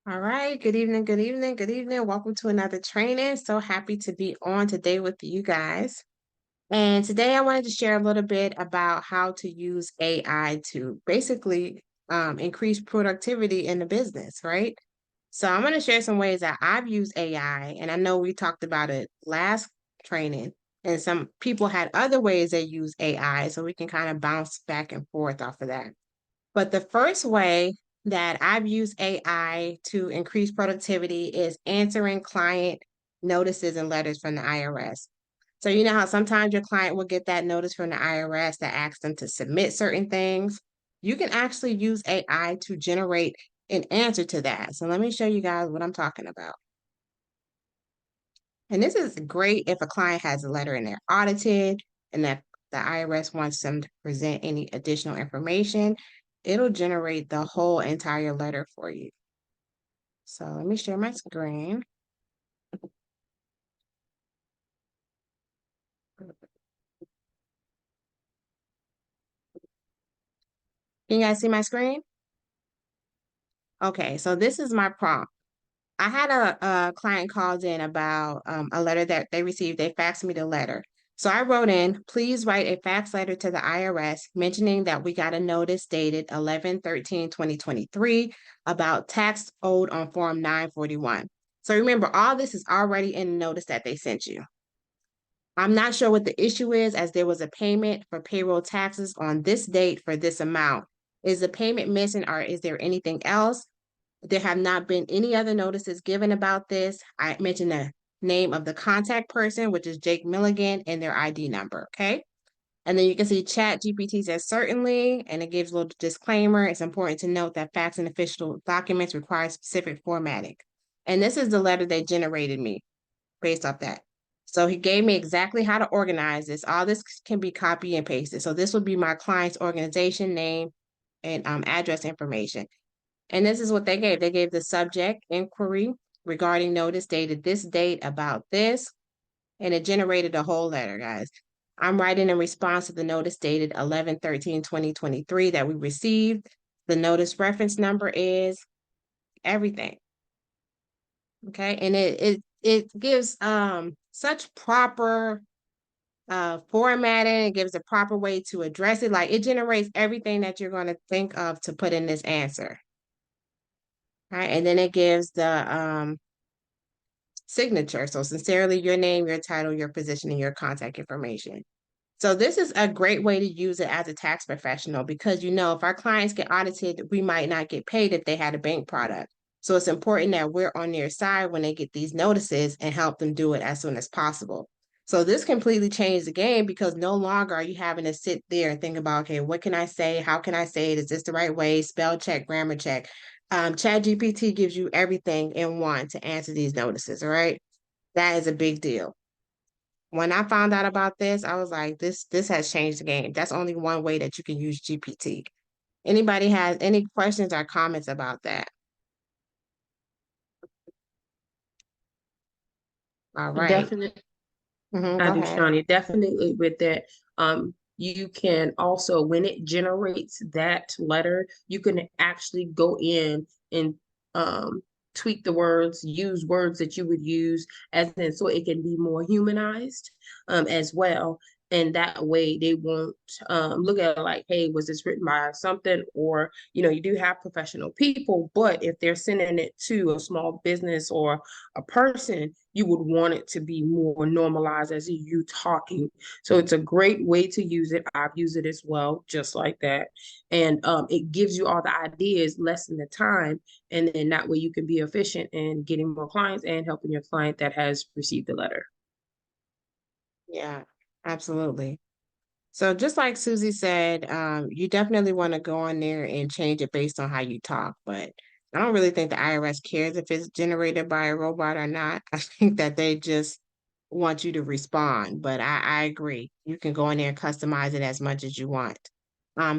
All right. Good evening. Good evening. Good evening. Welcome to another training. So happy to be on today with you guys. And today I wanted to share a little bit about how to use AI to basically increase productivity in the business, right? So I'm going to share some ways that I've used AI, and I know we talked about it last training, and some people had other ways they use AI, so we can kind of bounce back and forth off of that. But the first way that I've used AI to increase productivity is answering client notices and letters from the IRS. So you know how sometimes your client will get that notice from the IRS that asks them to submit certain things. You can actually use AI to generate an answer to that. So let me show you guys what I'm talking about. And this is great if a client has a letter and they're audited and that the IRS wants them to present any additional information. It'll generate the whole entire letter for you. So let me share my screen. Can you guys see my screen? Okay, so this is my prompt. I had a client called in about a letter that they received. They faxed me the letter. So I wrote in, please write a fax letter to the IRS mentioning that we got a notice dated 11/13/2023 about tax owed on Form 941. So remember, all this is already in the notice that they sent you. I'm not sure what the issue is, as there was a payment for payroll taxes on this date for this amount. Is the payment missing, or is there anything else? There have not been any other notices given about this. I mentioned the name of the contact person, which is Jake Milligan, and their ID number, okay? And then you can see ChatGPT says certainly, and it gives a little disclaimer. It's important to note that fax and official documents require specific formatting. And this is the letter they generated me based off that. So he gave me exactly how to organize this. All this can be copy and pasted. So this would be my client's organization name and address information. And this is what they gave. They gave the subject inquiry regarding notice dated this date about this, and it generated a whole letter, guys. I'm writing in response to the notice dated 11/13/2023 that we received. The notice reference number is everything. Okay, and it gives such proper formatting. It gives a proper way to address it. Like it generates everything that you're going to think of to put in this answer. All right, and then it gives the signature. So sincerely, your name, your title, your position, and your contact information. So this is a great way to use it as a tax professional because you know if our clients get audited, we might not get paid if they had a bank product. So it's important that we're on their side when they get these notices and help them do it as soon as possible. So this completely changed the game because no longer are you having to sit there and think about, okay, what can I say? How can I say it? Is this the right way? Spell check, grammar check. ChatGPT gives you everything in one to answer these notices, all right? That is a big deal. When I found out about this, I was like, this has changed the game. That's only one way that you can use GPT. Anybody has any questions or comments about that? All right. Definitely, Go I do, ahead. Shawnee. Definitely with that. You can also, when it generates that letter, you can actually go in and um tweak the words, use words that you would use as in so it can be more humanized as well. And that way they won't look at it like, hey, was this written by something? Or, you do have professional people, but if they're sending it to a small business or a person, you would want it to be more normalized as you talking. So it's a great way to use it. I've used it as well, just like that. And it gives you all the ideas, lessen the time, and then that way you can be efficient in getting more clients and helping your client that has received the letter. Yeah, absolutely. So just like Susie said, you definitely want to go on there and change it based on how you talk. But I don't really think the IRS cares if it's generated by a robot or not. I think that they just want you to respond. But I agree. You can go in there and customize it as much as you want.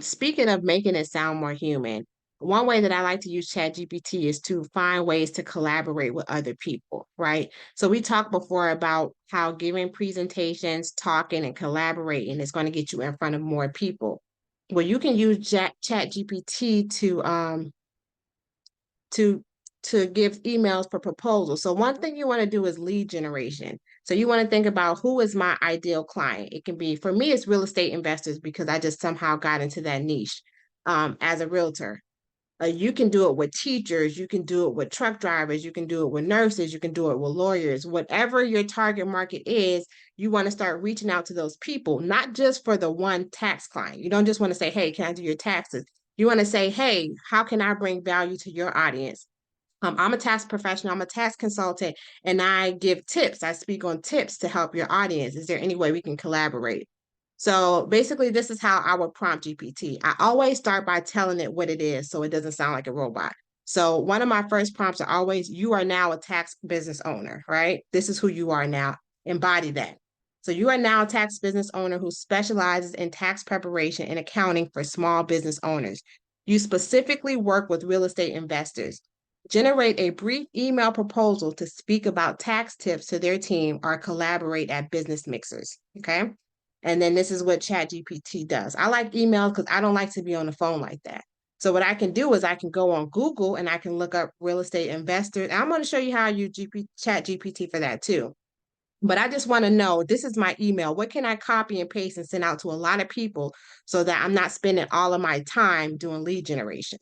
Speaking of making it sound more human, one way that I like to use ChatGPT is to find ways to collaborate with other people, right? So we talked before about how giving presentations, talking, and collaborating is going to get you in front of more people. Well, you can use ChatGPT to to give emails for proposals. So one thing you want to do is lead generation. So you want to think about who is my ideal client. It can be, for me, it's real estate investors because I just somehow got into that niche as a realtor. You can do it with teachers, you can do it with truck drivers, you can do it with nurses, you can do it with lawyers. Whatever your target market is, you want to start reaching out to those people, not just for the one tax client. You don't just want to say, hey, can I do your taxes? You want to say, hey, how can I bring value to your audience? I'm a tax professional, I'm a tax consultant, and I give tips. I speak on tips to help your audience. Is there any way we can collaborate? So basically, this is how I would prompt GPT. I always start by telling it what it is so it doesn't sound like a robot. So one of my first prompts are always, you are now a tax business owner, right? This is who you are now. Embody that. So you are now a tax business owner who specializes in tax preparation and accounting for small business owners. You specifically work with real estate investors. Generate a brief email proposal to speak about tax tips to their team or collaborate at business mixers. Okay. And then this is what ChatGPT does. I like emails because I don't like to be on the phone like that. So what I can do is I can go on Google and I can look up real estate investors. I'm going to show you how I use ChatGPT for that too. But I just want to know, this is my email. What can I copy and paste and send out to a lot of people so that I'm not spending all of my time doing lead generation?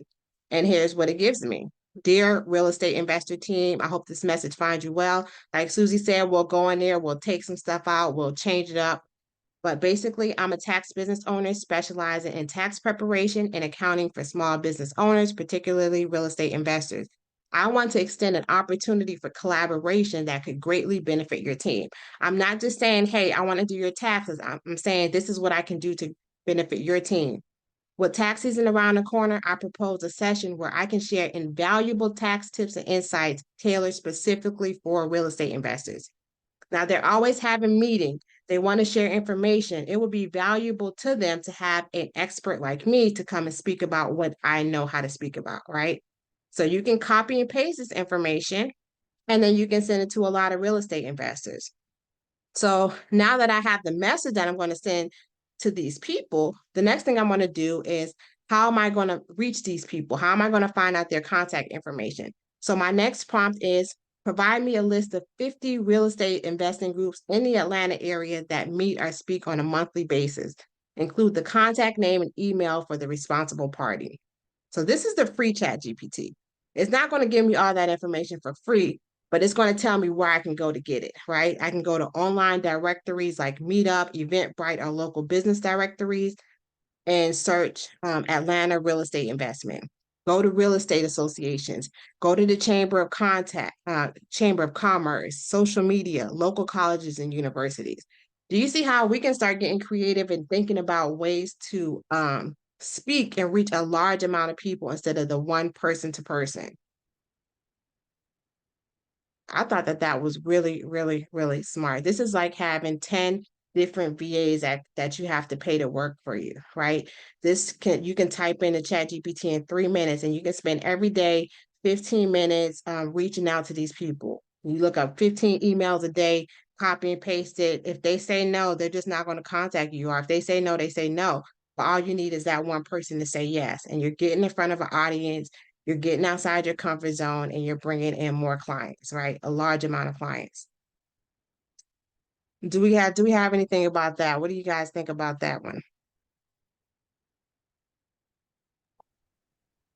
And here's what it gives me. Dear real estate investor team, I hope this message finds you well. Like Susie said, we'll go in there, we'll take some stuff out, we'll change it up. But basically, I'm a tax business owner specializing in tax preparation and accounting for small business owners, particularly real estate investors. I want to extend an opportunity for collaboration that could greatly benefit your team. I'm not just saying, hey, I want to do your taxes. I'm saying this is what I can do to benefit your team. With tax season around the corner, I propose a session where I can share invaluable tax tips and insights tailored specifically for real estate investors. Now, they're always having meetings. They want to share information. It would be valuable to them to have an expert like me to come and speak about what I know how to speak about, right? So you can copy and paste this information, and then you can send it to a lot of real estate investors. So now that I have the message that I'm going to send to these people, the next thing I'm going to do is, how am I going to reach these people? How am I going to find out their contact information? So my next prompt is, provide me a list of 50 real estate investing groups in the Atlanta area that meet or speak on a monthly basis. Include the contact name and email for the responsible party. So this is the free Chat GPT. It's not going to give me all that information for free, but it's going to tell me where I can go to get it, right? I can go to online directories like Meetup, Eventbrite, or local business directories and search Atlanta real estate investment. Go to real estate associations, go to the Chamber of Commerce, social media, local colleges and universities. Do you see how we can start getting creative and thinking about ways to speak and reach a large amount of people instead of the one person to person? I thought that that was really, really, really smart. This is like having 10 different VAs that you have to pay to work for you, right? You can type in the Chat GPT in 3 minutes and you can spend every day 15 minutes reaching out to these people. You look up 15 emails a day, copy and paste it. If they say no, they're just not going to contact you. Or if they say no, they say no. But all you need is that one person to say yes. And you're getting in front of an audience, you're getting outside your comfort zone, and you're bringing in more clients, right? A large amount of clients. Do we have anything about that? What do you guys think about that one?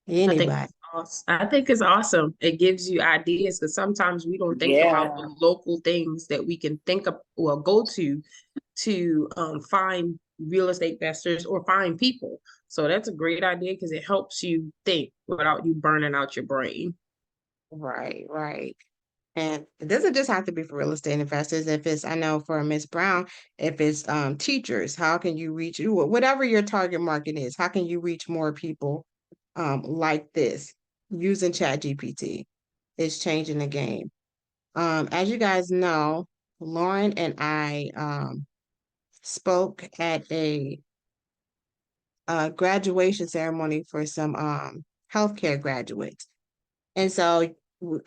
I think Anybody? it's awesome. I think it's awesome. It gives you ideas because sometimes we don't think about Yeah. the local things that we can think of or go to find real estate investors or find people. So that's a great idea because it helps you think without you burning out your brain. Right, right. And it doesn't just have to be for real estate investors. If it's, I know for Miss Brown, if it's teachers, how can you reach whatever your target market is, how can you reach more people like this using Chat GPT? It's changing the game. As you guys know, Lauren and I spoke at a graduation ceremony for some healthcare graduates. And so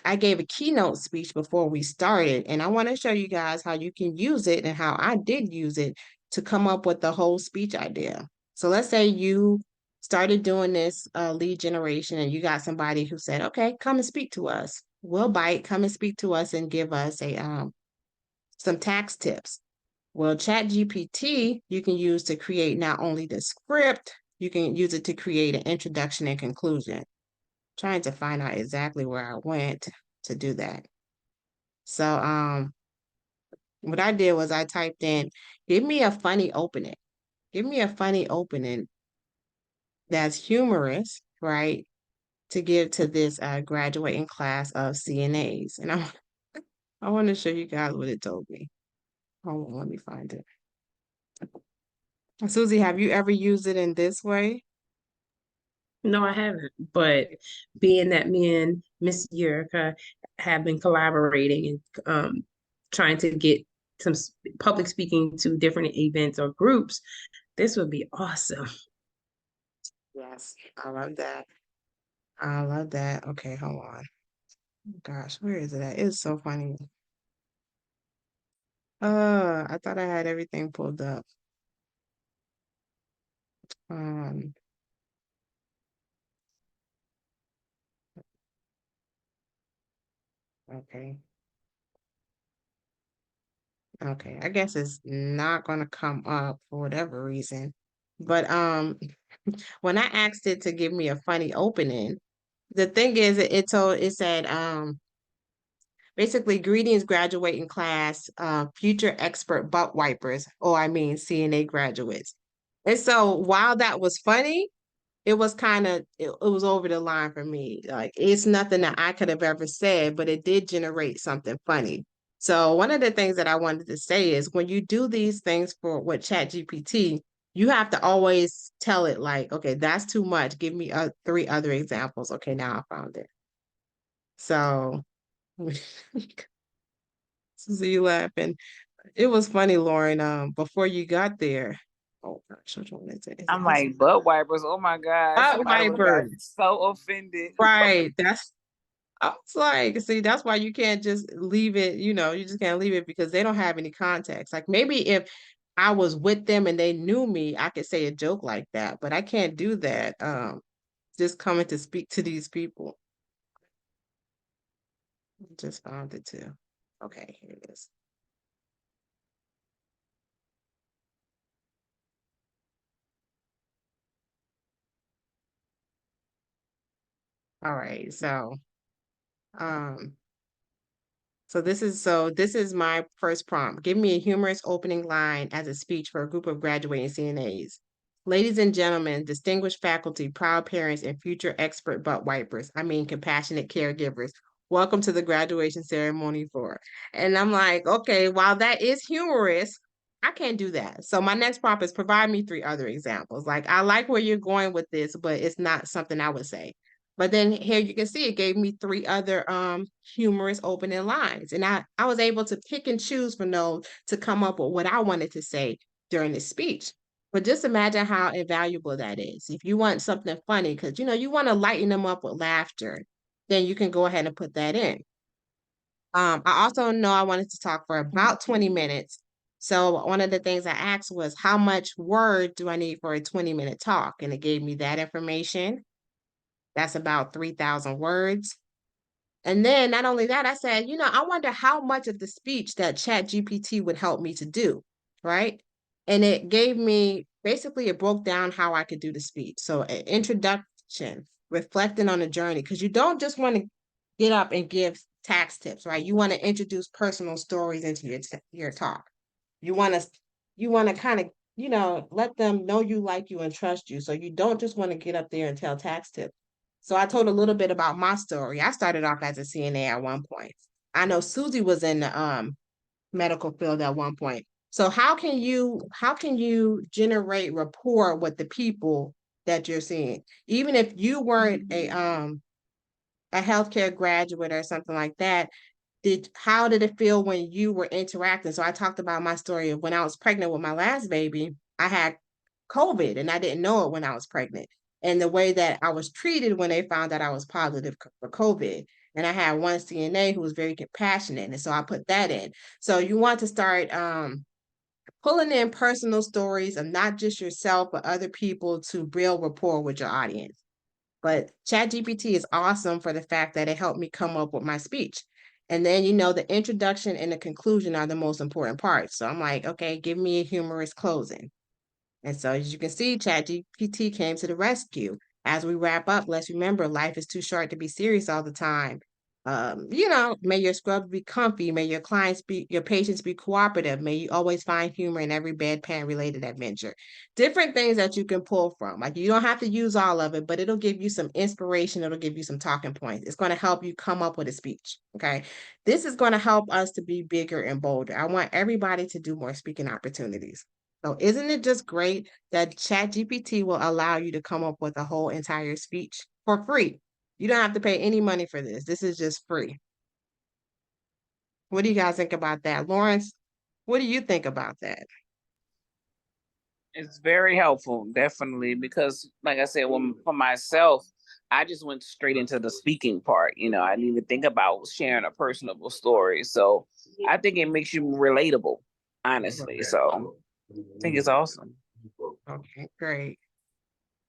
I gave a keynote speech before we started, and I want to show you guys how you can use it and how I did use it to come up with the whole speech idea. So let's say you started doing this lead generation, and you got somebody who said, okay, come and speak to us. We'll bite, come and speak to us and give us a some tax tips. Well, ChatGPT you can use to create not only the script, you can use it to create an introduction and conclusion. Trying to find out exactly where I went to do that. So what I did was I typed in, give me a funny opening. Give me a funny opening that's humorous, right? To give to this graduating class of CNAs. And I want to show you guys what it told me. Hold on, let me find it. Susie, have you ever used it in this way? No, I haven't. But being that me and Miss Yurika have been collaborating and trying to get some public speaking to different events or groups, this would be awesome. Yes, I love that. I love that. Okay, hold on. Gosh, where is it at? It's so funny. I thought I had everything pulled up. Um, okay. Okay. I guess it's not gonna come up for whatever reason. But when I asked it to give me a funny opening, the thing is it said basically greetings graduating class, future expert butt wipers, or I mean CNA graduates. And so while that was funny, it was kind of it was over the line for me. Like it's nothing that I could have ever said, but it did generate something funny. So one of the things that I wanted to say is when you do these things for with ChatGPT, you have to always tell it like, okay, that's too much. Give me three other examples. Okay, now I found it. So see you laughing. It was funny, Lauren. Before you got there. Oh gosh, which one is it? Is it I'm this like, butt wipers. Oh my God. one? Somebody would have got Vipers. so offended. Right. I was like, see, that's why you can't just leave it, you just can't leave it because they don't have any context. Like maybe if I was with them and they knew me, I could say a joke like that, but I can't do that. Just coming to speak to these people. Just found it too. Okay, here it is. All right, um so this is my first prompt. Give me a humorous opening line as a speech for a group of graduating CNAs. Ladies and gentlemen, distinguished faculty, proud parents, and future expert butt wipers, I mean compassionate caregivers. Welcome to the graduation ceremony for. And I'm like, okay, while that is humorous, I can't do that. So my next prompt is provide me three other examples. Like I like where you're going with this, but it's not something I would say. But then here you can see it gave me three other humorous opening lines. And I was able to pick and choose from those to come up with what I wanted to say during the speech. But just imagine how invaluable that is. If you want something funny, because you want to lighten them up with laughter, then you can go ahead and put that in. I also know I wanted to talk for about 20 minutes. So one of the things I asked was how much word do I need for a 20-minute talk? And it gave me that information. That's about 3,000 words. And then not only that, I said, I wonder how much of the speech that ChatGPT would help me to do, right? And it gave me basically it broke down how I could do the speech. So an introduction, reflecting on the journey, because you don't just want to get up and give tax tips, right? You want to introduce personal stories into your talk. You want to kind of, let them know you, like you, and trust you. So you don't just want to get up there and tell tax tips. So I told a little bit about my story. I started off as a CNA at one point. I know Susie was in the medical field at one point. So how can you generate rapport with the people that you're seeing? Even if you weren't a healthcare graduate or something like that, how did it feel when you were interacting? So I talked about my story of when I was pregnant with my last baby, I had COVID and I didn't know it when I was pregnant. And the way that I was treated when they found out I was positive for COVID. And I had one CNA who was very compassionate. And so I put that in. So you want to start pulling in personal stories of not just yourself, but other people to build rapport with your audience. But ChatGPT is awesome for the fact that it helped me come up with my speech. And then, the introduction and the conclusion are the most important parts. So I'm like, okay, give me a humorous closing. And so, as you can see, ChatGPT came to the rescue. As we wrap up, let's remember life is too short to be serious all the time. May your scrubs be comfy. May your patients be cooperative. May you always find humor in every bedpan related adventure. Different things that you can pull from. Like, you don't have to use all of it, but it'll give you some inspiration. It'll give you some talking points. It's going to help you come up with a speech. Okay. This is going to help us to be bigger and bolder. I want everybody to do more speaking opportunities. So isn't it just great that ChatGPT will allow you to come up with a whole entire speech for free? You don't have to pay any money for this. This is just free. What do you guys think about that? Lawrence, what do you think about that? It's very helpful, definitely, because like I said, for myself, I just went straight into the speaking part. I didn't even think about sharing a personable story. So I think it makes you relatable, honestly. So I think it's awesome. Okay, great.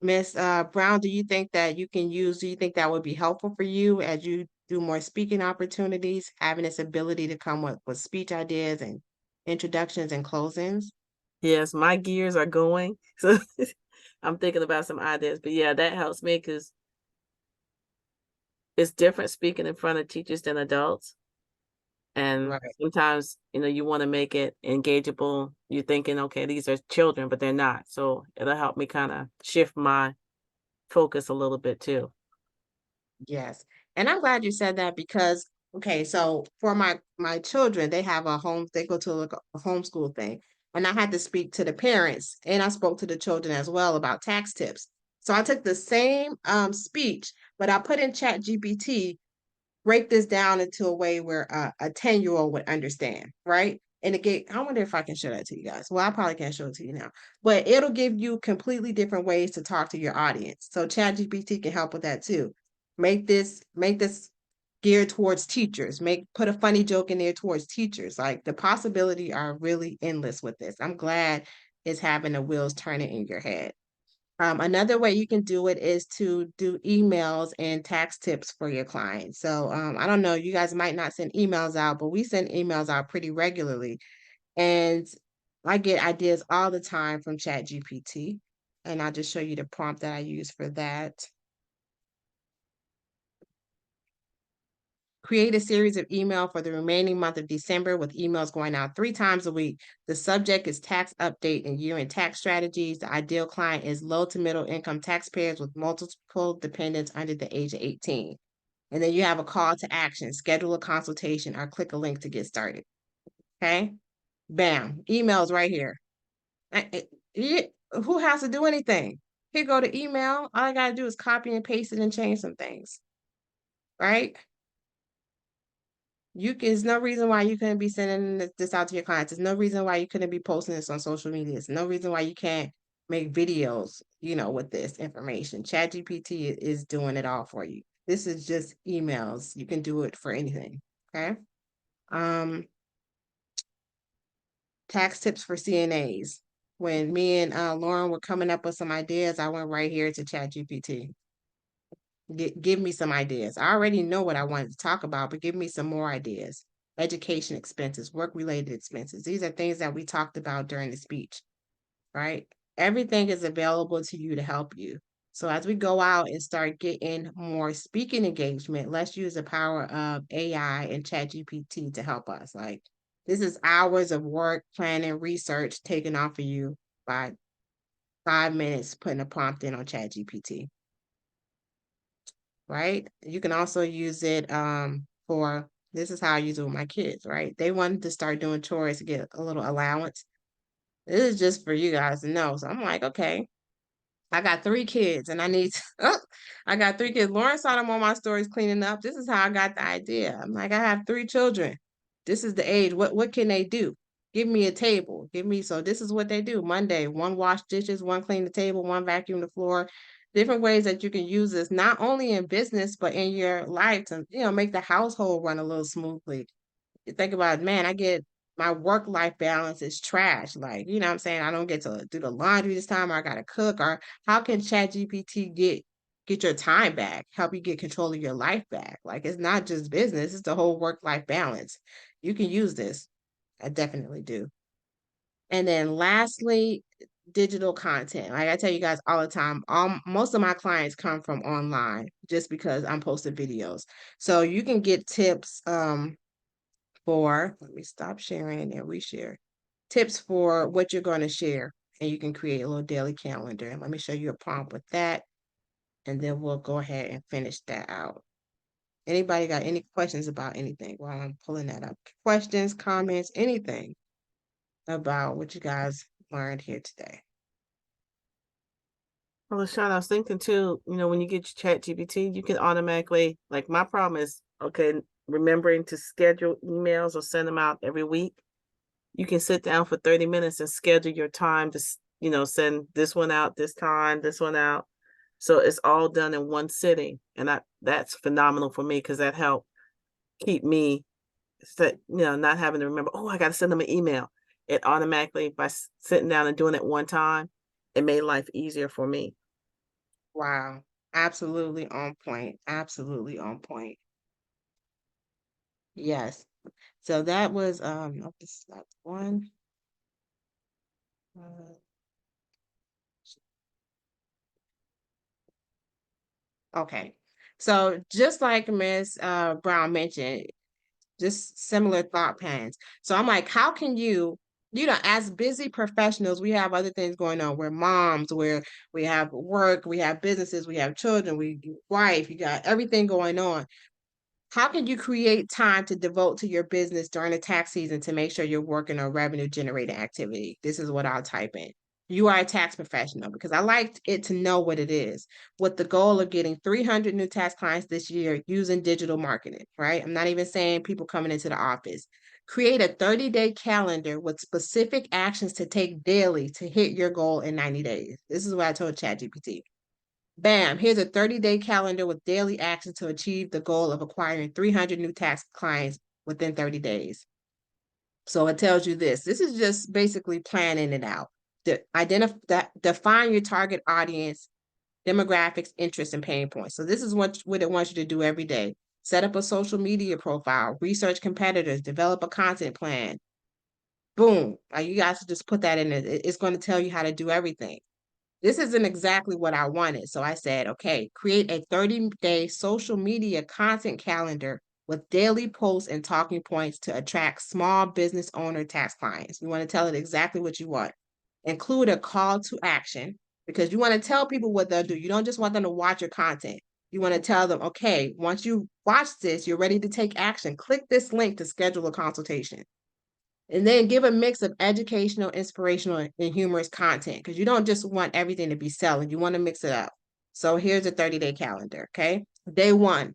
Miss Brown, do you think that would be helpful for you as you do more speaking opportunities, having this ability to come up with speech ideas and introductions and closings? Yes, my gears are going. So I'm thinking about some ideas. But yeah, that helps me because it's different speaking in front of teachers than adults. And Right. sometimes, you want to make it engageable. You're thinking, okay, these are children, but they're not. So it'll help me kind of shift my focus a little bit too. Yes. And I'm glad you said that because, okay, so for my children, they go to a homeschool thing. And I had to speak to the parents and I spoke to the children as well about tax tips. So I took the same speech, but I put in Chat GPT, break this down into a way where a 10-year-old would understand, right? And again, I wonder if I can show that to you guys. Well, I probably can't show it to you now, but it'll give you completely different ways to talk to your audience. So ChatGPT can help with that too. Make this geared towards teachers. Put a funny joke in there towards teachers. Like, the possibility are really endless with this. I'm glad it's having the wheels turning in your head. Another way you can do it is to do emails and tax tips for your clients. So I don't know, you guys might not send emails out, but we send emails out pretty regularly. And I get ideas all the time from ChatGPT. And I'll just show you the prompt that I use for that. Create a series of email for the remaining month of December with emails going out 3 times a week. The subject is tax update and year-end tax strategies. The ideal client is low to middle income taxpayers with multiple dependents under the age of 18. And then you have a call to action, schedule a consultation, or click a link to get started. Okay? Bam, emails right here. Who has to do anything? Here go to email. All I gotta do is copy and paste it and change some things, right? There's no reason why you couldn't be sending this out to your clients. There's no reason why you couldn't be posting this on social media. There's no reason why you can't make videos, with this information. ChatGPT is doing it all for you. This is just emails. You can do it for anything. Okay. Tax tips for CNAs. When me and Lauren were coming up with some ideas, I went right here to ChatGPT. Give me some ideas. I already know what I wanted to talk about, but give me some more ideas. Education expenses, work-related expenses. These are things that we talked about during the speech, right? Everything is available to you to help you. So as we go out and start getting more speaking engagement, let's use the power of AI and ChatGPT to help us. Like, this is hours of work, planning, research taken off of you by 5 minutes putting a prompt in on ChatGPT. Right? You can also use it for, this is how I use it with my kids, right? They wanted to start doing chores to get a little allowance. This is just for you guys to know. So I'm like, okay, I got 3 kids and I got 3 kids. Lauren saw them on my stories cleaning up. This is how I got the idea. I'm like, I have 3 children. This is the age. What can they do? Give me a table. So this is what they do. Monday, 1 wash dishes, 1 clean the table, 1 vacuum the floor. Different ways that you can use this, not only in business, but in your life to, make the household run a little smoothly. You think about, man, I get my work-life balance is trash. Like, you know what I'm saying? I don't get to do the laundry this time, or I gotta cook, or how can ChatGPT get your time back, help you get control of your life back? Like, it's not just business, it's the whole work-life balance. You can use this. I definitely do. And then lastly, digital content. Like I tell you guys all the time, most of my clients come from online just because I'm posting videos. So you can get tips for, let me stop sharing and then reshare. Tips for what you're going to share. And you can create a little daily calendar. And let me show you a prompt with that. And then we'll go ahead and finish that out. Anybody got any questions about anything while I'm pulling that up? Questions, comments, anything about what you guys learned here today? Well, LaShawn, I was thinking too, when you get your ChatGPT, you can automatically, like my problem is, okay, remembering to schedule emails or send them out every week. You can sit down for 30 minutes and schedule your time to, send this one out this time, this one out. So it's all done in one sitting. And that's phenomenal for me because that helped keep me, not having to remember, oh, I got to send them an email. It automatically, by sitting down and doing it one time, it made life easier for me. Wow. Absolutely on point. Absolutely on point. Yes. So that was this is not one. Okay. So just like Miss Brown mentioned, just similar thought patterns. So I'm like, how can as busy professionals, we have other things going on. We're moms, we have work, we have businesses, we have children, we wife, you got everything going on. How can you create time to devote to your business during the tax season to make sure you're working on revenue generating activity? This is what I'll type in. You are a tax professional, because I like it to know what it is, with the goal of getting 300 new tax clients this year using digital marketing, right? I'm not even saying people coming into the office. Create a 30-day calendar with specific actions to take daily to hit your goal in 90 days. This is what I told ChatGPT. Bam, here's a 30-day calendar with daily action to achieve the goal of acquiring 300 new tax clients within 30 days. So it tells you this. This is just basically planning it out. Define your target audience, demographics, interests, and pain points. So this is what it wants you to do every day. Set up a social media profile, research competitors, develop a content plan. Boom. You guys just put that in it. It's going to tell you how to do everything. This isn't exactly what I wanted. So I said, okay, create a 30-day social media content calendar with daily posts and talking points to attract small business owner tax clients. You want to tell it exactly what you want. Include a call to action, because you want to tell people what they'll do. You don't just want them to watch your content. You want to tell them, okay, once you watch this, you're ready to take action. Click this link to schedule a consultation. And then give a mix of educational, inspirational, and humorous content, because you don't just want everything to be selling. You want to mix it up. So here's a 30-day calendar, okay? Day 1,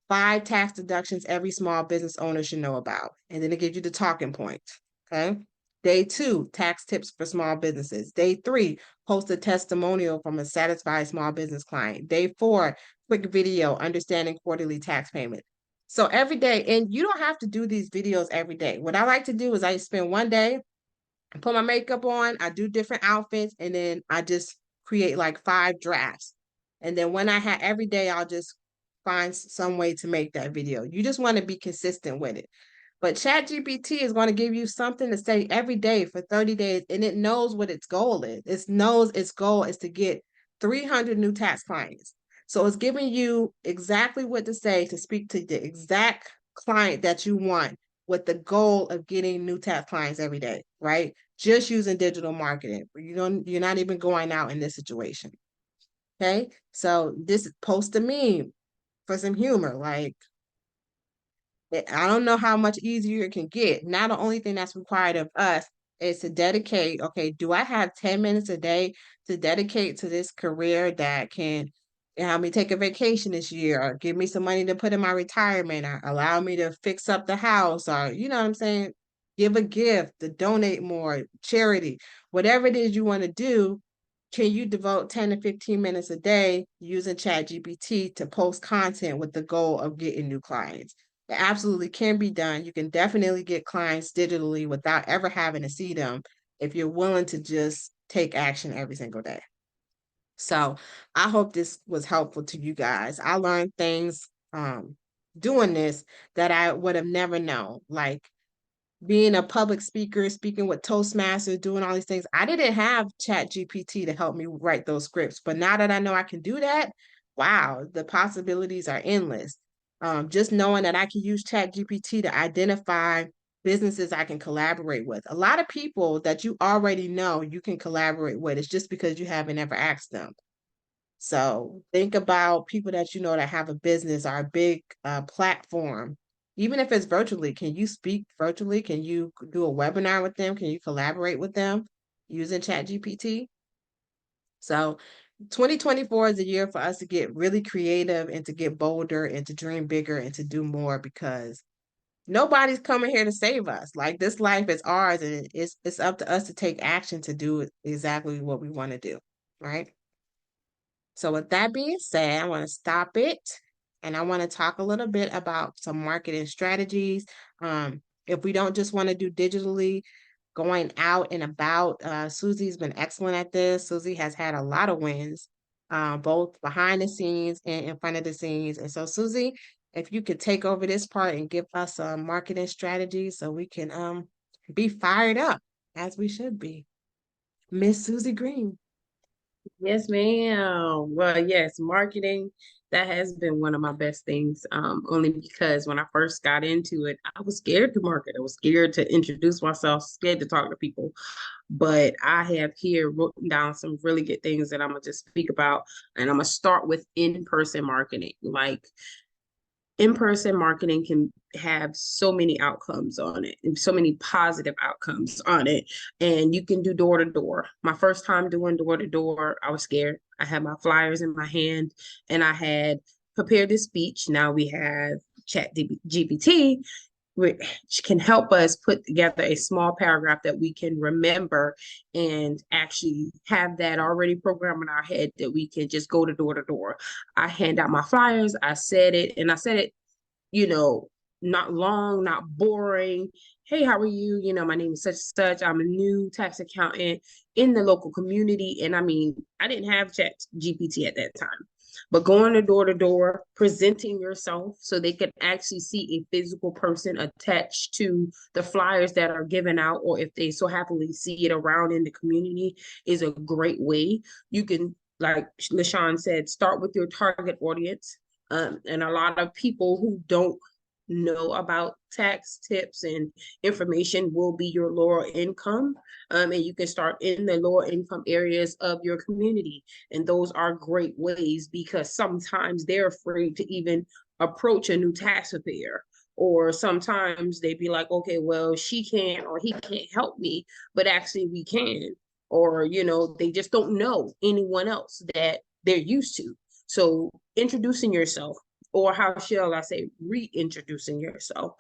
5 tax deductions every small business owner should know about. And then it gives you the talking points, okay? Day 2, tax tips for small businesses. Day 3, post a testimonial from a satisfied small business client. Day 4, quick video, understanding quarterly tax payment. So every day, and you don't have to do these videos every day. What I like to do is I spend one day, I put my makeup on, I do different outfits, and then I just create like 5 drafts. And then when I have every day, I'll just find some way to make that video. You just want to be consistent with it. But ChatGPT is going to give you something to say every day for 30 days, and it knows what its goal is. It knows its goal is to get 300 new tax clients. So it's giving you exactly what to say to speak to the exact client that you want, with the goal of getting new tax clients every day, right? Just using digital marketing. You're not even going out in this situation. Okay. So this post a meme for some humor, like, I don't know how much easier it can get. Now, the only thing that's required of us is to dedicate, okay, do I have 10 minutes a day to dedicate to this career that can help me take a vacation this year, or give me some money to put in my retirement, or allow me to fix up the house, or, you know what I'm saying? Give a gift, to donate more, charity, whatever it is you want to do. Can you devote 10 to 15 minutes a day using ChatGPT to post content with the goal of getting new clients? It absolutely can be done. You can definitely get clients digitally without ever having to see them if you're willing to just take action every single day. So I hope this was helpful to you guys. I learned things doing this that I would have never known, like being a public speaker, speaking with Toastmasters, doing all these things. I didn't have ChatGPT to help me write those scripts, but now that I know I can do that, wow, the possibilities are endless. Just knowing that I can use ChatGPT to identify businesses I can collaborate with. A lot of people that you already know you can collaborate with. It's just because you haven't ever asked them. So think about people that you know that have a business or a big platform. Even if it's virtually, can you speak virtually? Can you do a webinar with them? Can you collaborate with them using ChatGPT? So 2024 is a year for us to get really creative and to get bolder and to dream bigger and to do more, because nobody's coming here to save us. Like, this life is ours, and it's up to us to take action to do exactly what we want to do, right? So with that being said, I want to stop it and I want to talk a little bit about some marketing strategies. If we don't just want to do digitally, going out and about, Susie's been excellent at this. Susie has had a lot of wins, both behind the scenes and in front of the scenes. And so, Susie, if you could take over this part and give us a marketing strategy so we can be fired up as we should be. Miss Susie Green. Yes, ma'am. Well, yes, marketing, that has been one of my best things. Only because when I first got into it, I was scared to market. I was scared to introduce myself, scared to talk to people. But I have here written down some really good things that I'm gonna just speak about. And I'm gonna start with in-person marketing. Like, in-person marketing can have so many outcomes on it and so many positive outcomes on it. And you can do door to door. My first time doing door to door, I was scared. I had my flyers in my hand and I had prepared this speech. Now we have ChatGPT, which can help us put together a small paragraph that we can remember and actually have that already programmed in our head that we can just go to door. I hand out my flyers, I said it, and I said it, you know, not long, not boring. Hey, how are you? You know, my name is such and such. I'm a new tax accountant in the local community. And I mean, I didn't have Chat GPT at that time. But going to door, presenting yourself so they can actually see a physical person attached to the flyers that are given out, or if they so happily see it around in the community, is a great way. You can, like LaShawn said, start with your target audience. And a lot of people who don't know about tax tips and information will be your lower income. And you can start in the lower income areas of your community. And those are great ways because sometimes they're afraid to even approach a new tax preparer. Or sometimes they'd be like, okay, well, she can't or he can't help me, but actually we can. Or, you know, they just don't know anyone else that they're used to. So introducing yourself, or how shall I say, reintroducing yourself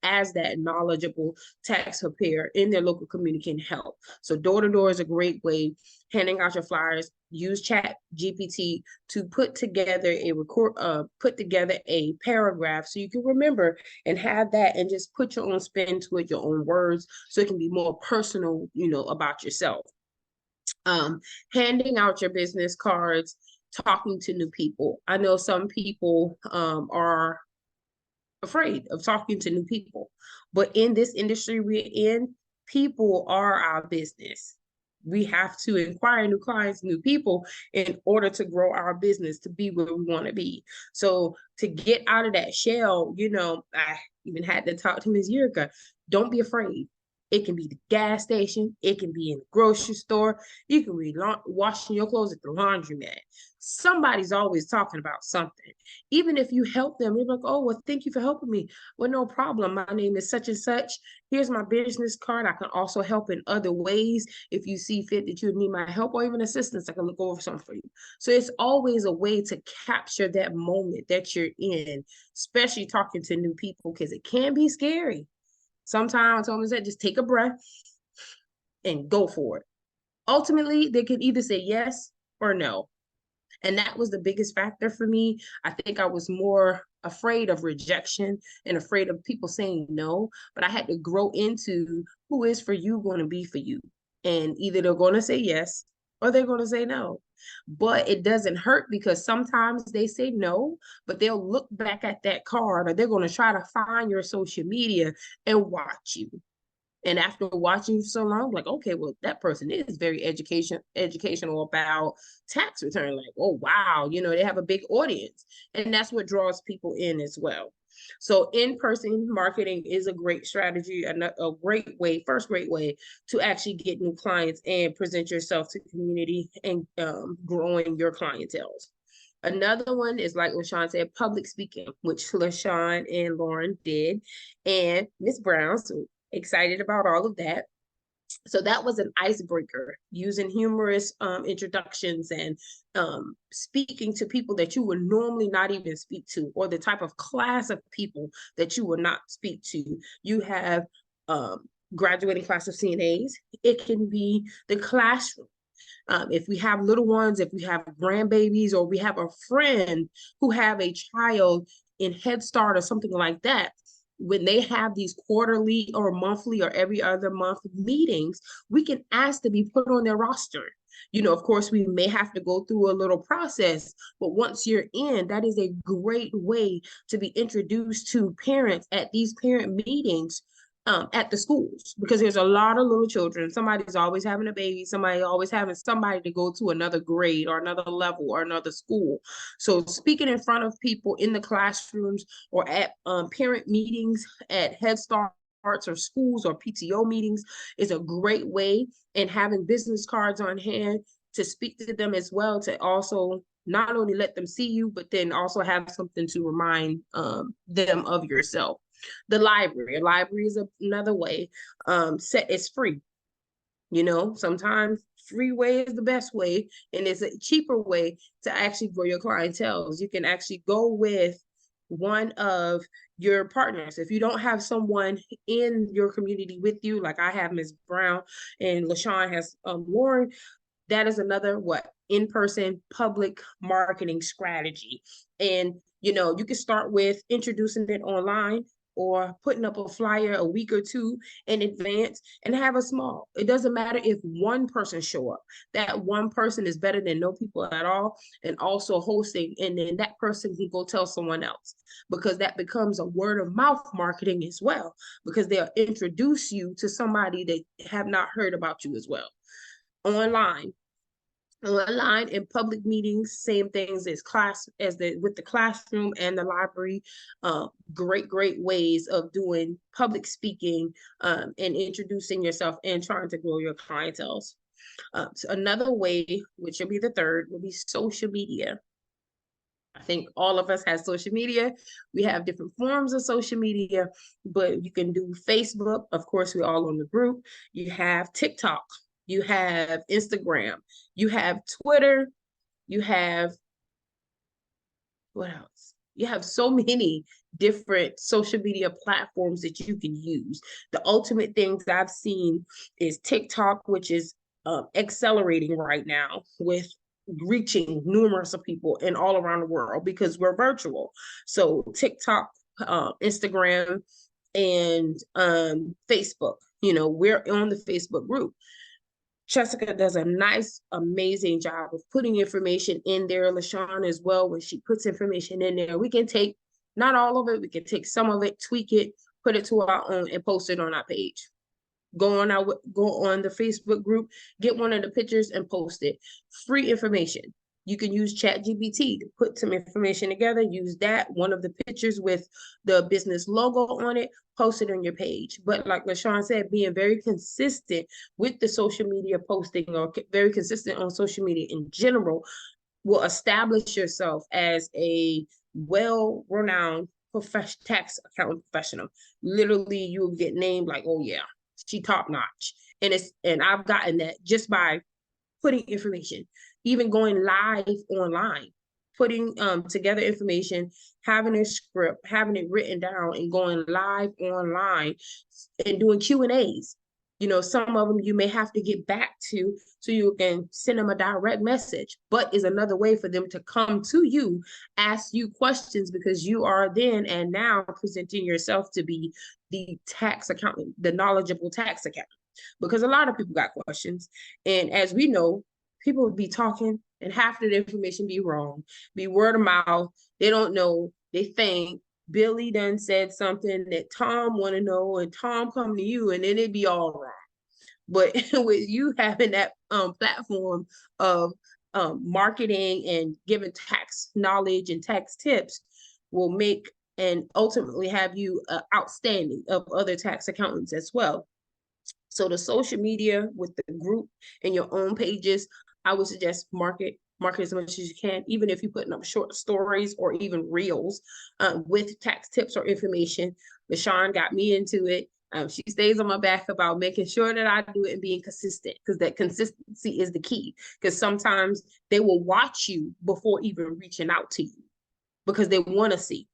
as that knowledgeable tax preparer in their local community can help. So door to door is a great way. Handing out your flyers, use Chat GPT to put together a paragraph so you can remember and have that, and just put your own spin to it, your own words, so it can be more personal, you know, about yourself. Handing out your business cards, talking to new people. I know some people are afraid of talking to new people, but in this industry we're in, people are our business. We have to acquire new clients, new people in order to grow our business to be where we want to be. So to get out of that shell, you know, I even had to talk to Ms. Yurka. Don't be afraid. It can be the gas station. It can be in the grocery store. You can be washing your clothes at the laundromat. Somebody's always talking about something. Even if you help them, you're like, oh, well, thank you for helping me. Well, no problem. My name is such and such. Here's my business card. I can also help in other ways. If you see fit that you need my help or even assistance, I can look over something for you. So it's always a way to capture that moment that you're in, especially talking to new people, because it can be scary. Sometimes I told them, just take a breath and go for it. Ultimately, they can either say yes or no. And that was the biggest factor for me. I think I was more afraid of rejection and afraid of people saying no, but I had to grow into who is for you going to be for you. And either they're going to say yes or they're going to say no. But it doesn't hurt because sometimes they say no, but they'll look back at that card or they're going to try to find your social media and watch you. And after watching you so long, like, okay, well, that person is very educational about tax return. Like, oh, wow, they have a big audience. And that's what draws people in as well. So in-person marketing is a great strategy and a great way, first great way to actually get new clients and present yourself to the community and growing your clientele. Another one is, like LaShawn said, public speaking, which LaShawn and Lauren did, and Miss Brown. So excited about all of that. So that was an icebreaker, using humorous introductions and speaking to people that you would normally not even speak to, or the type of class of people that you would not speak to. You have graduating class of CNAs. It can be the classroom. If we have little ones, if we have grandbabies, or we have a friend who have a child in Head Start or something like that, when they have these quarterly or monthly or every other month meetings, we can ask to be put on their roster. Of course, we may have to go through a little process, but once you're in, that is a great way to be introduced to parents at these parent meetings at the schools, because there's a lot of little children. Somebody's always having a baby, somebody always having somebody to go to another grade or another level or another school. So speaking in front of people in the classrooms or at parent meetings at Head Start or schools or PTO meetings is a great way, and having business cards on hand to speak to them as well, to also not only let them see you, but then also have something to remind them of yourself. The library. A library is another way. It's free. Sometimes free way is the best way, and it's a cheaper way to actually grow your clientele. You can actually go with one of your partners. If you don't have someone in your community with you, like I have Ms. Brown and LaShawn has Lauren, that is another in-person public marketing strategy. And you can start with introducing it online, or putting up a flyer a week or two in advance, and have a small. It doesn't matter if one person show up. That one person is better than no people at all. And also hosting, and then that person can go tell someone else, because that becomes a word of mouth marketing as well, because they'll introduce you to somebody that have not heard about you as well. Online and public meetings, same things as with the classroom and the library. Great ways of doing public speaking and introducing yourself and trying to grow your clientele. So another way, which will be the third, will be social media. I think all of us have social media. We have different forms of social media, but you can do Facebook. Of course, we're all on the group. You have TikTok. You have Instagram, you have Twitter, you have, what else? You have so many different social media platforms that you can use. The ultimate things I've seen is TikTok, which is accelerating right now with reaching numerous of people and all around the world, because we're virtual. So TikTok, Instagram, and Facebook, we're on the Facebook group. Jessica does a nice, amazing job of putting information in there. LaShawn as well, when she puts information in there, we can take not all of it, we can take some of it, tweak it, put it to our own, and post it on our page. Go on the Facebook group, get one of the pictures and post it. Free information. You can use ChatGPT to put some information together, use that, one of the pictures with the business logo on it, post it on your page. But like LaShawn said, being very consistent with the social media posting, or very consistent on social media in general, will establish yourself as a well-renowned tax accountant professional. Literally, you will get named like, oh yeah, she top notch. And I've gotten that just by putting information, even going live online, putting together information, having a script, having it written down, and going live online and doing Q&As. You know, some of them you may have to get back to so you can send them a direct message, but is another way for them to come to you, ask you questions, because you are then and now presenting yourself to be the tax accountant, the knowledgeable tax accountant. Because a lot of people got questions. And as we know, people would be talking and half of the information be wrong, be word of mouth. They don't know, they think Billy done said something that Tom want to know, and Tom come to you, and then it'd be all wrong. But with you having that platform of marketing and giving tax knowledge and tax tips will make and ultimately have you outstanding of other tax accountants as well. So the social media with the group and your own pages, I would suggest market as much as you can, even if you're putting up short stories or even reels with tax tips or information. LaShawn got me into it. She stays on my back about making sure that I do it and being consistent, because that consistency is the key. Because sometimes they will watch you before even reaching out to you because they want to see.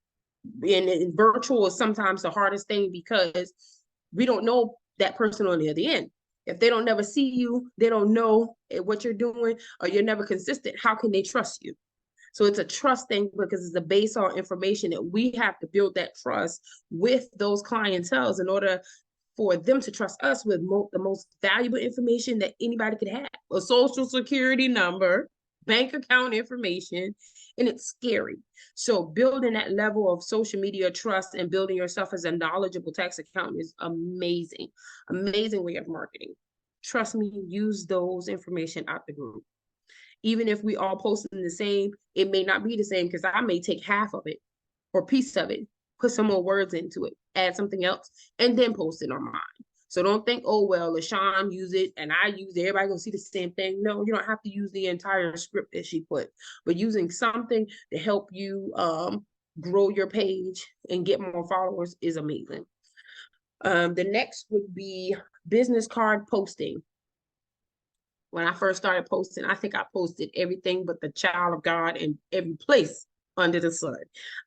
And virtual is sometimes the hardest thing because we don't know that person on the other end. If they don't never see you, they don't know what you're doing, or you're never consistent, how can they trust you? So it's a trust thing because it's a base on information that we have to build that trust with those clientels in order for them to trust us with the most valuable information that anybody could have. A social security number, bank account information, and it's scary. So building that level of social media trust and building yourself as a knowledgeable tax accountant is amazing. Amazing way of marketing. Trust me, use those information out the group. Even if we all posting the same, it may not be the same because I may take half of it or piece of it, put some more words into it, add something else, and then post it on mine. So don't think, oh, well, LaShawn use it and I use it, everybody gonna see the same thing. No, you don't have to use the entire script that she put, but using something to help you grow your page and get more followers is amazing. The next would be business card posting. When I first started posting, I think I posted everything but the child of God in every place under the sun.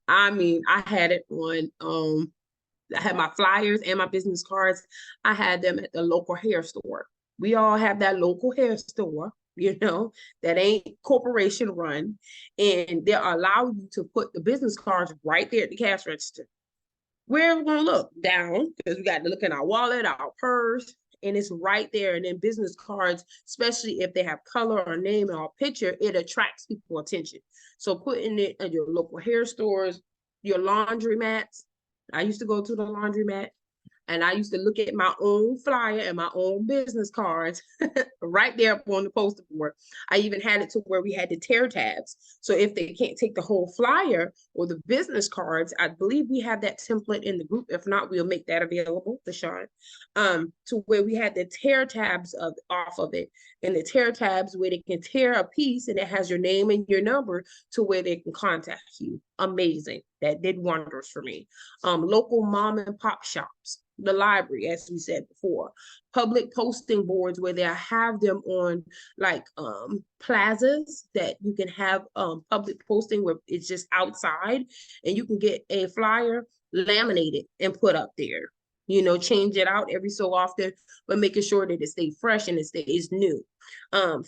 I mean, I had it on, I had my flyers and my business cards. I had them at the local hair store. We all have that local hair store, you know, that ain't corporation run. And they allow you to put the business cards right there at the cash register. Where we're gonna look down, because we got to look in our wallet, our purse, and it's right there. And then business cards, especially if they have color or name or picture, it attracts people attention. So putting it in your local hair stores, your laundromats. I used to go to the laundromat and I used to look at my own flyer and my own business cards right there on the poster board. I even had it to where we had the tear tabs. So if they can't take the whole flyer or the business cards, I believe we have that template in the group. If not, we'll make that available, LaShawn, to where we had the tear tabs off of it. And the tear tabs where they can tear a piece and it has your name and your number to where they can contact you. Amazing. That did wonders for me. Local mom and pop shops, the library, as we said before, public posting boards where they have them on like plazas that you can have public posting where it's just outside and you can get a flyer laminated and put up there. You know, change it out every so often, but making sure that it stays fresh and it stays new.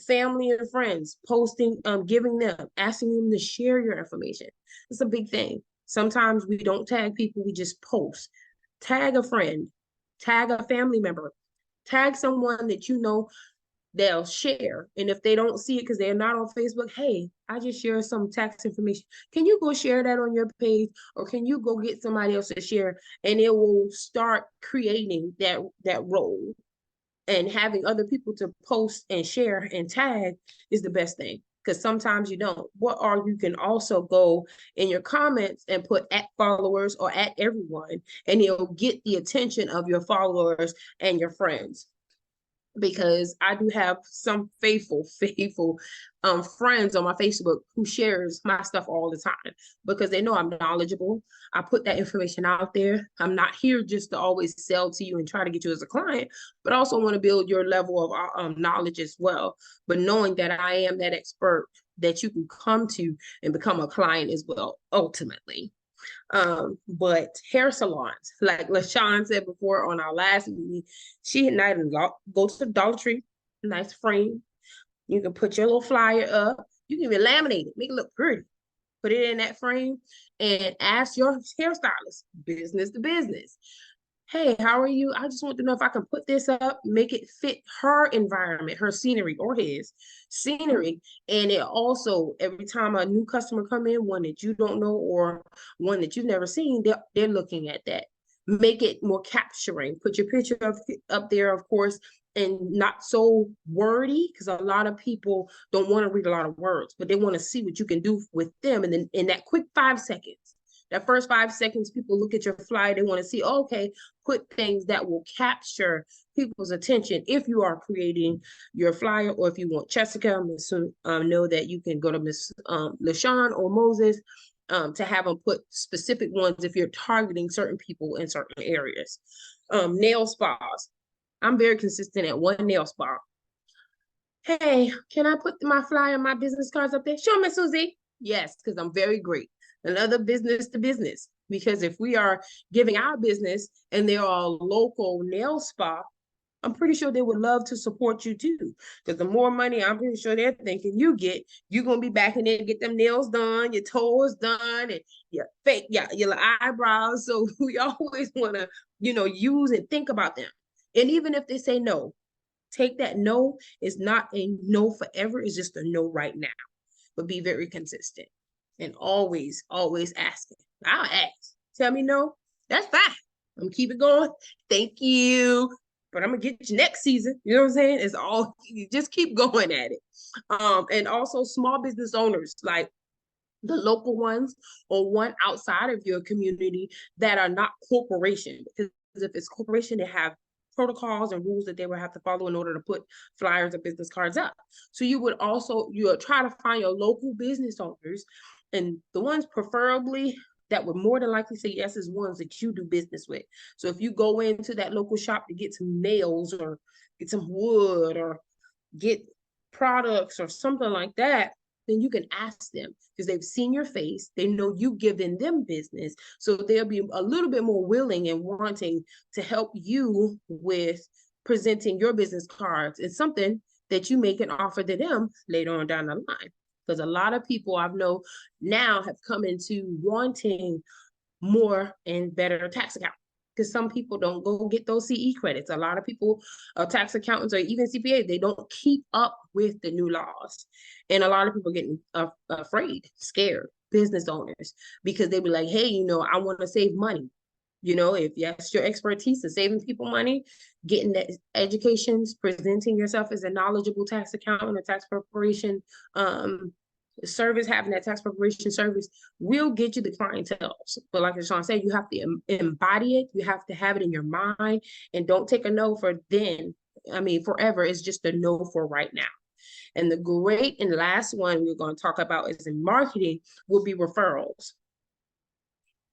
Family and friends posting, giving them, asking them to share your information. It's a big thing. Sometimes we don't tag people, we just post. Tag a friend, tag a family member, tag someone that you know they'll share. And if they don't see it because they're not on Facebook, hey, I just shared some tax information. Can you go share that on your page? Or can you go get somebody else to share? And it will start creating that role. And having other people to post and share and tag is the best thing. Because sometimes you don't. Or you can also go in your comments and put at followers or at everyone, and it'll get the attention of your followers and your friends. Because I do have some faithful friends on my Facebook who shares my stuff all the time because they know I'm knowledgeable. I put that information out there. I'm not here just to always sell to you and try to get you as a client, but I also want to build your level of knowledge as well. But knowing that I am that expert that you can come to and become a client as well, ultimately. But hair salons, like LaShawn said before on our last meeting, she and I go to the Dollar Tree, nice frame. You can put your little flyer up. You can even laminate it, make it look pretty. Put it in that frame and ask your hairstylist, business to business. Hey, how are you? I just want to know if I can put this up, make it fit her environment, her scenery or his scenery. And it also, every time a new customer come in, one that you don't know or one that you've never seen, they're looking at that. Make it more capturing. Put your picture up there, of course, and not so wordy, because a lot of people don't want to read a lot of words, but they want to see what you can do with them. And then in that quick 5 seconds, that first 5 seconds, people look at your flyer, they want to see, oh, okay, put things that will capture people's attention. If you are creating your flyer, or if you want Jessica, know that you can go to Miss LaShawn or Moses to have them put specific ones if you're targeting certain people in certain areas. Nail spas. I'm very consistent at one nail spa. Hey, can I put my flyer, my business cards up there? Sure, Miss Susie. Yes, because I'm very great. Another business to business. Because if we are giving our business and they're a local nail spa, I'm pretty sure they would love to support you too. Because the more money I'm pretty sure they're thinking you get, you're gonna be back in there and get them nails done, your toes done, and your fake, your eyebrows. So we always want to, use and think about them. And even if they say no, take that no is not a no forever, it's just a no right now. But be very consistent and always, always asking. I'll ask. Tell me no, that's fine. I'm gonna keep it going. Thank you. But I'm gonna get you next season. You know what I'm saying? It's all, you just keep going at it. And also small business owners, like the local ones or one outside of your community that are not corporation. Because if it's corporation, they have protocols and rules that they will have to follow in order to put flyers or business cards up. So you would try to find your local business owners, and the ones preferably that would more than likely say yes is ones that you do business with. So if you go into that local shop to get some nails or get some wood or get products or something like that, then you can ask them because they've seen your face. They know you've given them business. So they'll be a little bit more willing and wanting to help you with presenting your business cards. It's something that you make an offer to them later on down the line. Because a lot of people I know now have come into wanting more and better tax account. Because some people don't go get those CE credits. A lot of people, tax accountants or even CPA, they don't keep up with the new laws. And a lot of people getting afraid, scared, business owners, because they be like, hey, I want to save money. If that's your expertise is saving people money, getting that educations, presenting yourself as a knowledgeable tax accountant, a tax preparation service, having that tax preparation service will get you the clientele. But like Sean said, you have to embody it. You have to have it in your mind, and don't take a no for then. Forever. It's just a no for right now. And the great and last one we're going to talk about is in marketing will be referrals.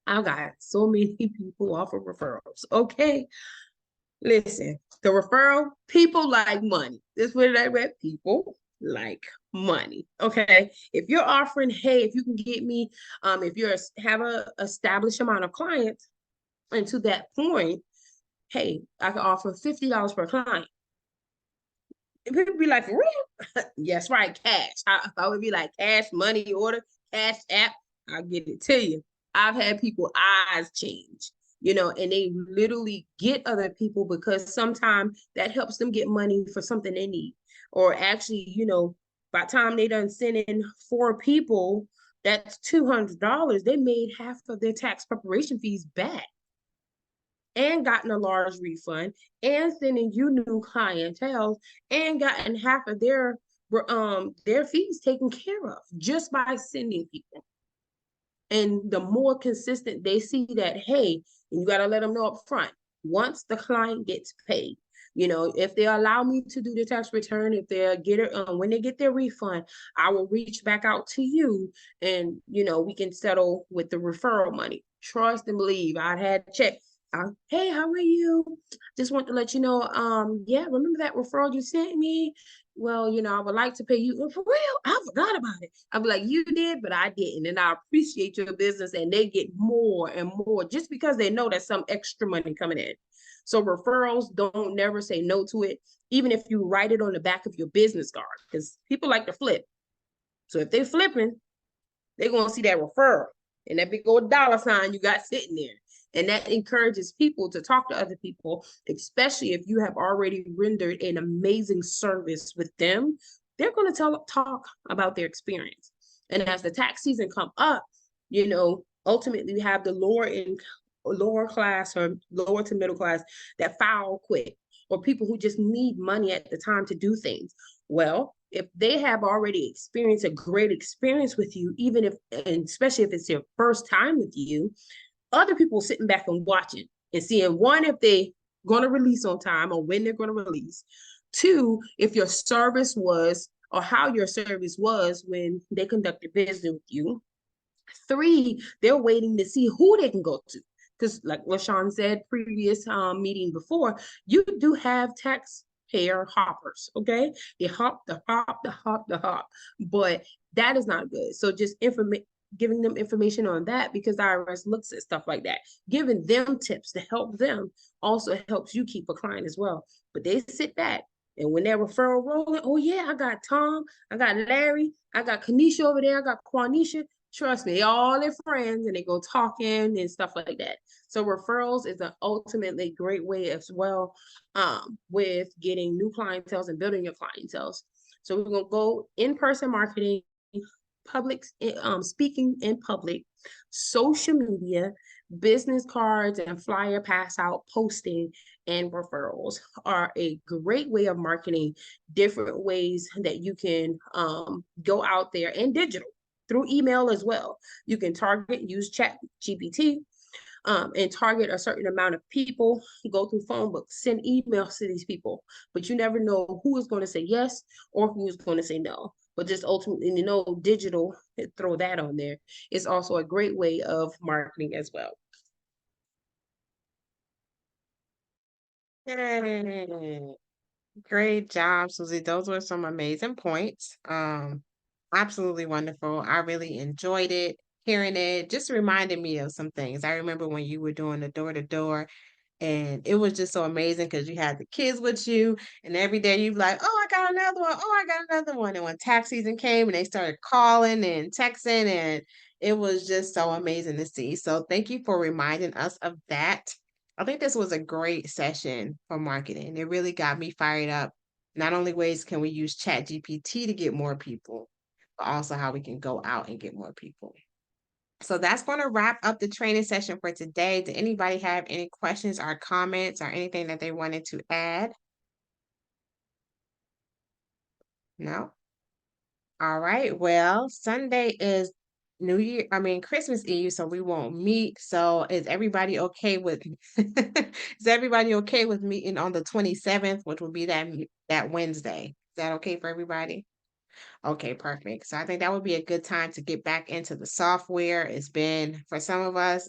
I got so many people off of referrals. Okay. Listen, the referral, people like money. This is what I read. People like money. Okay. If you're offering, hey, if you can get me, if you have a established amount of clients, and to that point, hey, I can offer $50 per client. And people be like, for real? Yes, right, cash. I would be like, cash, money order, cash app, I'll get it to you. I've had people eyes change, and they literally get other people because sometimes that helps them get money for something they need. Or actually, by the time they done send in 4 people, that's $200. They made half of their tax preparation fees back and gotten a large refund and sending you new clientele and gotten half of their fees taken care of just by sending people. And the more consistent they see that, hey, and you got to let them know up front, once the client gets paid, if they allow me to do the tax return, if they get it, when they get their refund, I will reach back out to you and, we can settle with the referral money. Trust and believe. I had checked Hey, how are you? Just want to let you know, yeah, remember that referral you sent me? Well, I would like to pay you. For real, I forgot about it. I'll be like, you did, but I didn't. And I appreciate your business. And they get more and more just because they know there's some extra money coming in. So referrals, don't never say no to it, even if you write it on the back of your business card, because people like to flip. So if they're flipping, they're going to see that referral and that big old dollar sign you got sitting there. And that encourages people to talk to other people, especially if you have already rendered an amazing service with them. They're going to talk about their experience. And as the tax season come up, ultimately we have the lower class or lower to middle class that file quick, or people who just need money at the time to do things. Well, if they have already experienced a great experience with you, even if, and especially if it's their first time with you, other people sitting back and watching and seeing, one, if they going to release on time or when they're going to release. Two, if your service was, or how your service was when they conducted business with you. Three, they're waiting to see who they can go to. Because like LaShawn said previous meeting before, you do have taxpayer hoppers, okay? They hop, the hop, the hop, the hop. But that is not good. So just giving them information on that, because the IRS looks at stuff like that. Giving them tips to help them also helps you keep a client as well. But they sit back, and when that referral rolling, oh yeah, I got Tom, I got Larry, I got Kanisha over there, I got Quanisha. Trust me, all their friends, and they go talking and stuff like that. So referrals is an ultimately great way as well, with getting new clientels and building your clientels. So we're gonna go in-person marketing, public speaking in public, social media, business cards and flyer pass out posting, and referrals are a great way of marketing. Different ways that you can go out there, and digital through email as well. You can use ChatGPT, and target a certain amount of people, go through phone books, send emails to these people, but you never know who is going to say yes or who is going to say no. But just ultimately, digital, throw that on there. It's also a great way of marketing as well. Yay. Great job, Susie. Those were some amazing points. Absolutely wonderful. I really enjoyed it, hearing it. Just reminded me of some things. I remember when you were doing the door to door, and it was just so amazing because you had the kids with you, and every day you'd be like, oh, I got another one. Oh, I got another one. And when tax season came and they started calling and texting, and it was just so amazing to see. So thank you for reminding us of that. I think this was a great session for marketing. It really got me fired up. Not only ways can we use ChatGPT to get more people, but also how we can go out and get more people. So that's going to wrap up the training session for today. Did anybody have any questions or comments or anything that they wanted to add? No? All right. Well, Sunday is Christmas Eve, so we won't meet. So is everybody okay with is everybody okay with meeting on the 27th, which will be that Wednesday? Is that okay for everybody? Okay, perfect. So I think that would be a good time to get back into the software. It's been, for some of us,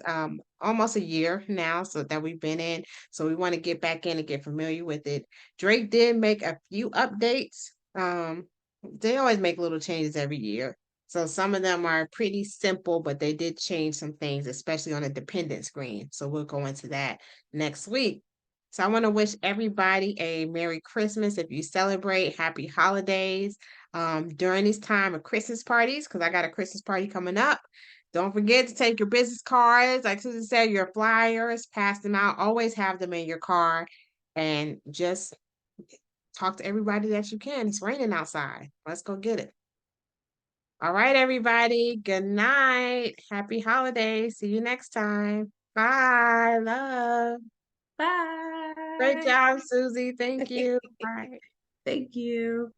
almost a year now so that we've been in. So we want to get back in and get familiar with it. Drake did make a few updates. They always make little changes every year. So some of them are pretty simple, but they did change some things, especially on the dependent screen. So we'll go into that next week. So I want to wish everybody a Merry Christmas. If you celebrate, happy holidays during this time of Christmas parties, because I got a Christmas party coming up. Don't forget to take your business cards, like Susan said, your flyers, pass them out. Always have them in your car, and just talk to everybody that you can. It's raining outside. Let's go get it. All right, everybody. Good night. Happy holidays. See you next time. Bye. Love. Bye. Great job, Susie. Thank you. Bye. Thank you.